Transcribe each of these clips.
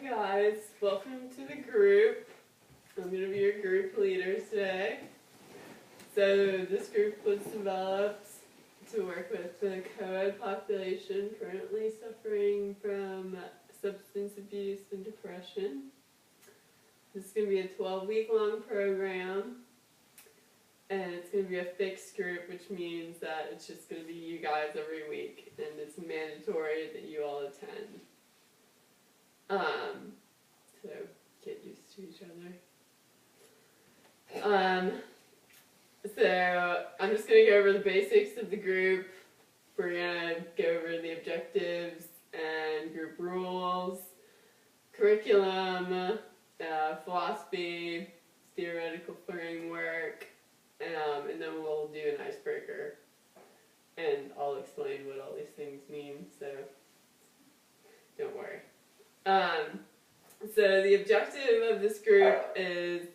guys, welcome to the group. I'm going to be your group leader today. So this group was developed to work with the co-ed population currently suffering from substance abuse and depression. This is going to be a 12-week long program, and it's going to be a fixed group, which means that it's just going to be you guys every week, and it's mandatory that you all attend. So get used to each other. So I'm just going to go over the basics of the group. We're going to go over the objectives and group rules, curriculum, philosophy, theoretical framework, and then we'll do an icebreaker. And I'll explain what all these things mean, so don't worry. So the objective of this group is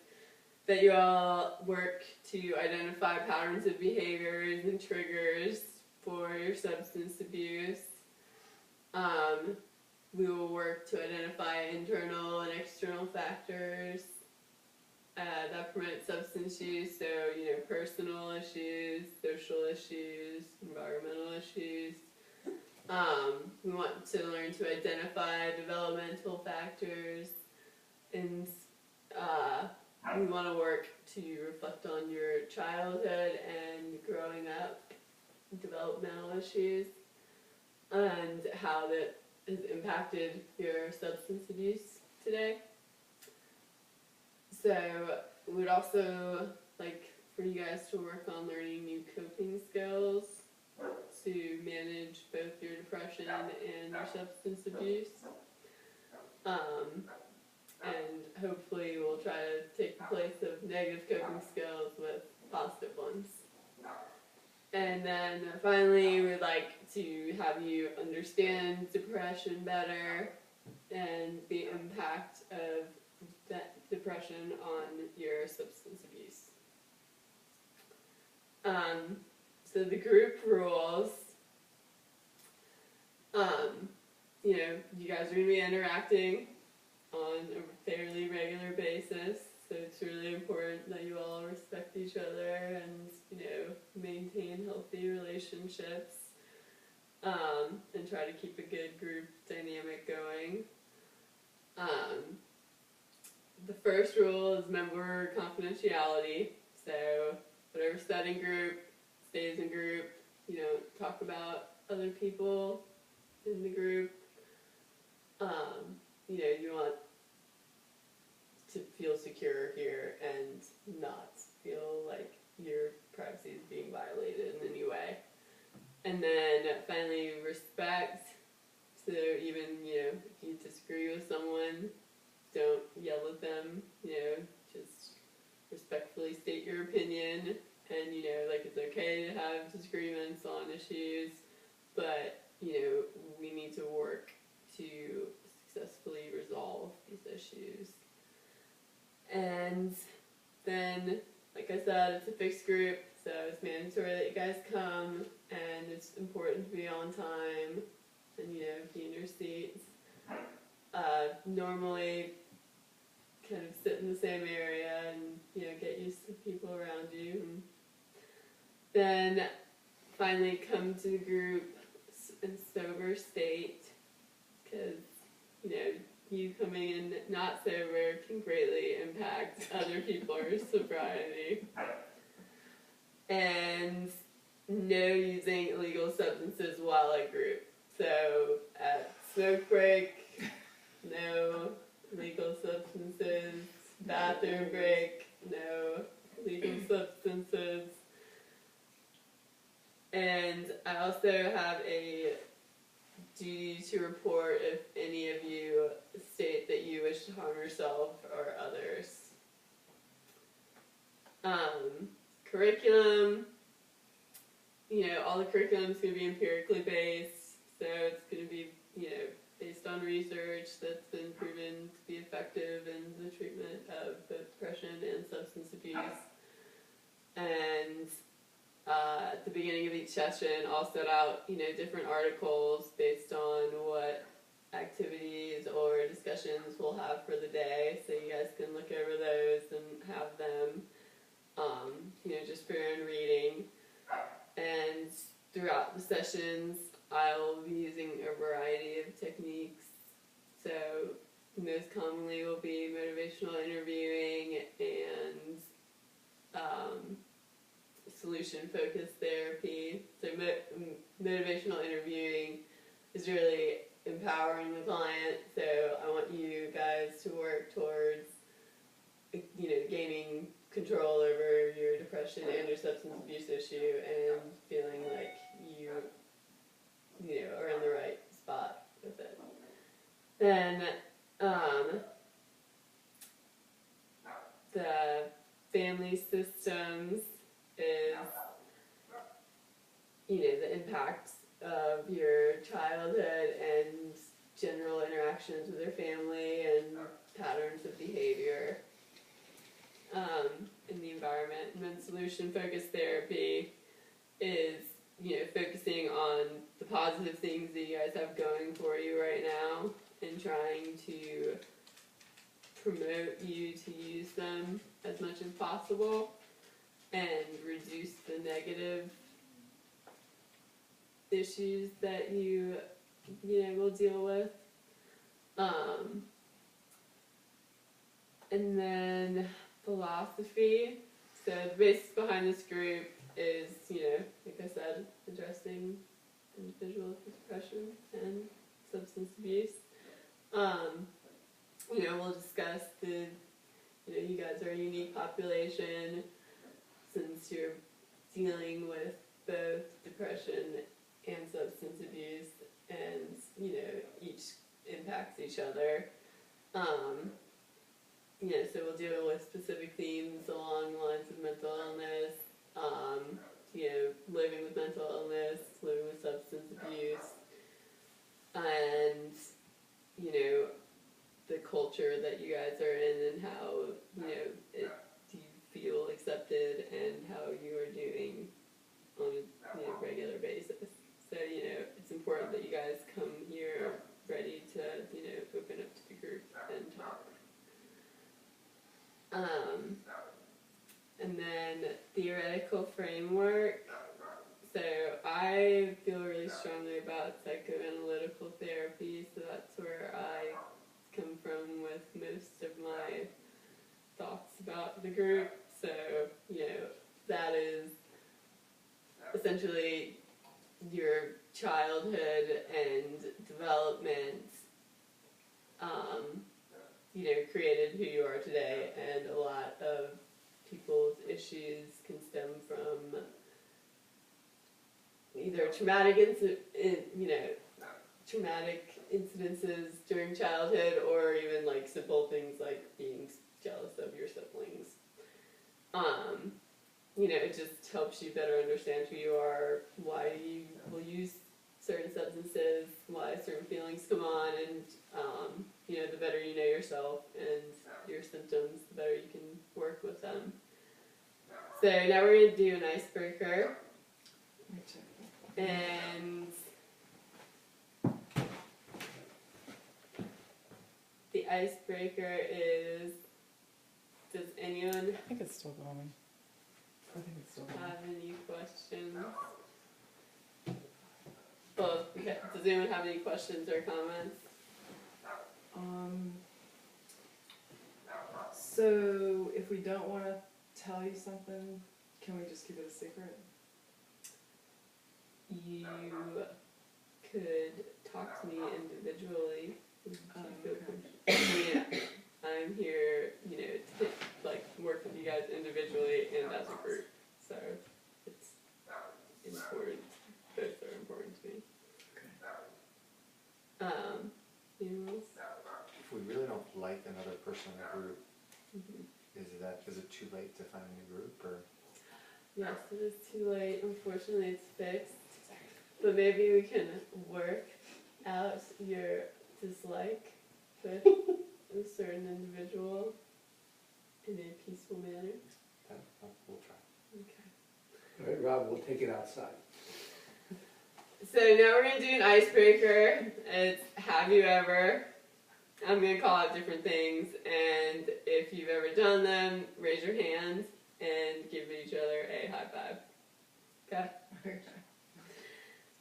that you all work to identify patterns of behaviors and triggers for your substance abuse. We will work to identify internal and external factors that promote substance use, so personal issues, social issues, environmental issues. We want to learn to identify developmental factors, and we want to work to reflect on your childhood and growing up, developmental issues, and how that has impacted your substance abuse today. So we would also like for you guys to work on learning new coping skills to manage both your depression and your substance abuse. And hopefully we'll try to take the place of negative coping skills with positive ones. And then finally, we'd like to have you understand depression better and the impact of that depression on your substance abuse. So the group rules, you guys are going to be interacting on a fairly regular basis, so it's really important that you all respect each other and, maintain healthy relationships, and try to keep a good group dynamic going. The first rule is member confidentiality, so whatever's said in group stays in group. You don't talk about other people in the group. You want to feel secure here and not feel like your privacy is being violated in any way. And then finally, respect. So even, if you disagree with someone, don't yell at them, just respectfully state your opinion. And, it's okay to have disagreements on issues, but, we need to work to successfully resolve these issues. And then, like I said, it's a fixed group, so it's mandatory that you guys come, and it's important to be on time and, be in your seats. Normally, kind of sit in the same area and, get used to people around you. And then finally come to the group in sober state, because, you coming in not sober can greatly impact other people's sobriety. And no using illegal substances while at group. So at smoke break, no illegal substances. Bathroom break, no illegal substances. And I also have a duty to report if any of you state that you wish to harm yourself or others. Curriculum, all the curriculum is going to be empirically based, so it's going to be, based on research that's been proven to be effective in the treatment of both depression and substance abuse. And at the beginning of each session, I'll set out, different articles based on what activities or discussion sessions we'll have for the day, so you guys can look over those and have them, just for your own reading. And throughout the sessions, I'll be using a variety of techniques. So most commonly will be motivational interviewing and solution-focused therapy. So motivational interviewing is really empowering the client. So I want you guys to work towards, gaining control over your depression and your substance abuse issue and feeling like you are in the right spot with it. Then the family systems is, the impact of your childhood and general interactions with your family and patterns of behavior in the environment. And then solution-focused therapy is, focusing on the positive things that you guys have going for you right now and trying to promote you to use them as much as possible and reduce the negative issues that you will deal with. And then philosophy. So the basis behind this group is, like I said, addressing individual depression and substance abuse. We'll discuss you guys are a unique population since you're dealing with both depression and substance abuse, and, each impacts each other. So we'll deal with specific themes along the lines of mental illness, living with mental illness, living with substance abuse, and, the culture that you guys are in and how, do you feel accepted and how you are doing on a regular basis. So, it's important that you guys come here ready to, open up to the group and talk. And then theoretical framework. So I feel really strongly about psychoanalytical therapy, so that's where I come from with most of my thoughts about the group. So, that is essentially your childhood and development, created who you are today, and a lot of people's issues can stem from either traumatic incidences during childhood, or even like simple things like being jealous of your siblings. It just helps you better understand who you are, why you will use certain substances, why certain feelings come on, and the better you know yourself and your symptoms, the better you can work with them. So now we're going to do an icebreaker. And the icebreaker is, does anyone I think it's still going. have any questions? Well, does anyone have any questions or comments? So if we don't want to tell you something, can we just keep it a secret? You could talk to me individually. I'm here, to work with you guys individually and as a group. So it's important. Both are important to me. Anyone else? If we really don't like another person in the group, Mm-hmm. is it too late to find a new group, or? Yes, it is too late. Unfortunately, it's fixed. But maybe we can work out your dislike with a certain individual in a peaceful manner. We'll try. Okay. All right, Rob, we'll take it outside. So now we're going to do an icebreaker. It's have you ever, I'm gonna call out different things, and if you've ever done them, raise your hand and give each other a high five. Okay.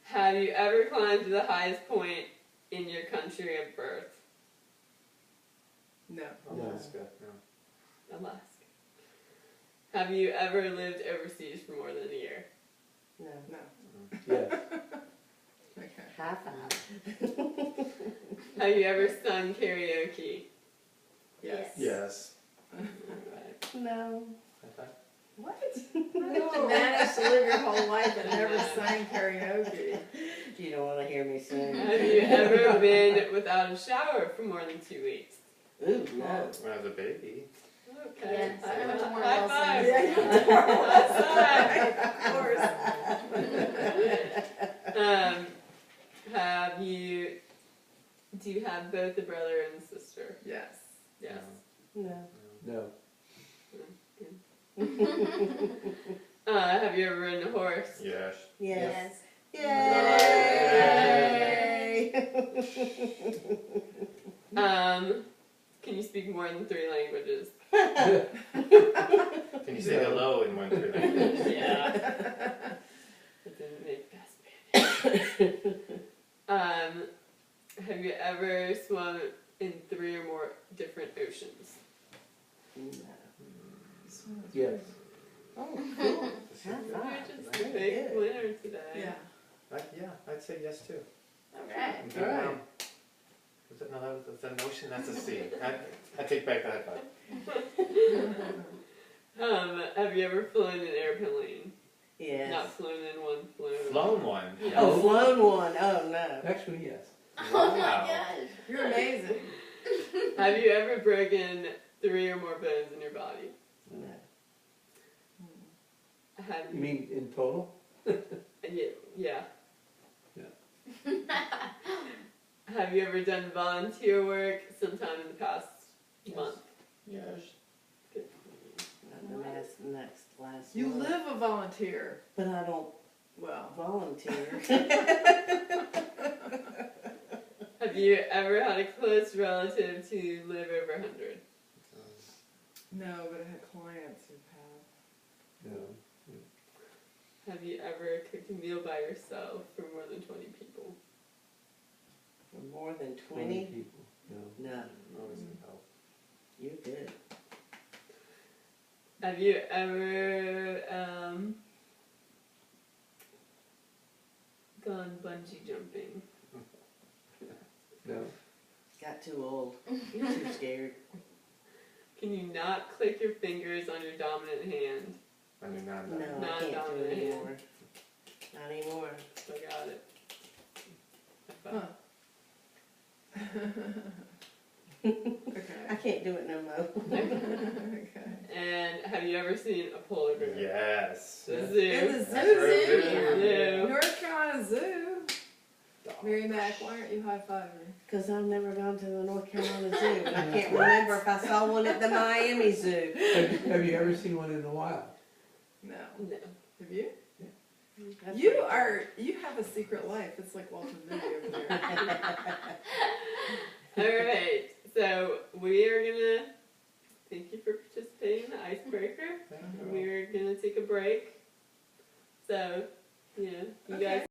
Have you ever climbed to the highest point in your country of birth? No. Alaska, no. Alaska. Have you ever lived overseas for more than a year? No. No. Yes. Okay. High five. Have you ever sung karaoke? Yes. Yes. Alright. No. What? How did you manage to live your whole life and never sang karaoke? You don't want to hear me sing. Have you ever been without a shower for more than 2 weeks? Ooh, no. When I was a baby. Okay. Yes, I High went to five. more High well five. singers. Yeah, Of course. Do you have both a brother and a sister? Yes. Yes. No. No. Have you ever ridden a horse? Yes. Yes. Yes. Yay! Can you speak more than 3 languages? Can you say hello in one true language? Yeah. It didn't make best man. Have you ever swum in 3 or more different oceans? No. Yes. Oh, cool. High You're five. just a Very big good. winner today. Yeah. I'd say yes too. Alright. And Vietnam. Was it, no, that's an ocean, that's a sea. I take back the high five. Have you ever flown an airplane? Yes. Not flown in one, flown. Flown one. Yeah. Oh, flown one. Oh, no. Actually, yes. Oh my Wow. gosh. You're amazing. Have you ever broken 3 or more bones in your body? No. Have You mean in total? Yeah. Have you ever done volunteer work sometime in the past month? Yes. Not the last You one. live a volunteer. But I don't Well. volunteer. Have you ever had a close relative to live over 100? No, but I had clients who have. No. Have you ever cooked a meal by yourself for more than 20 people? For more than 20 20? people. No. No. Always need help. You're good. Have you ever gone bungee jumping? No. Got too old. Too scared. Can you not click your fingers on your dominant hand? I mean, not No, that. I Not can't do dominant it hand. anymore. Not anymore. I got it. High five. Okay. I can't do it no more. Okay. And have you ever seen a polar bear? Yes. The In zoo. the That's zoo. right. Zoo. North Carolina Zoo. Mary Mac, why aren't you high-fiving? Because I've never gone to the North Carolina Zoo, and I can't remember if I saw one at the Miami Zoo. Have you ever seen one in the wild? No. No. Have you? That's You pretty you have a secret life. It's like Walter Mitty over there. Alright,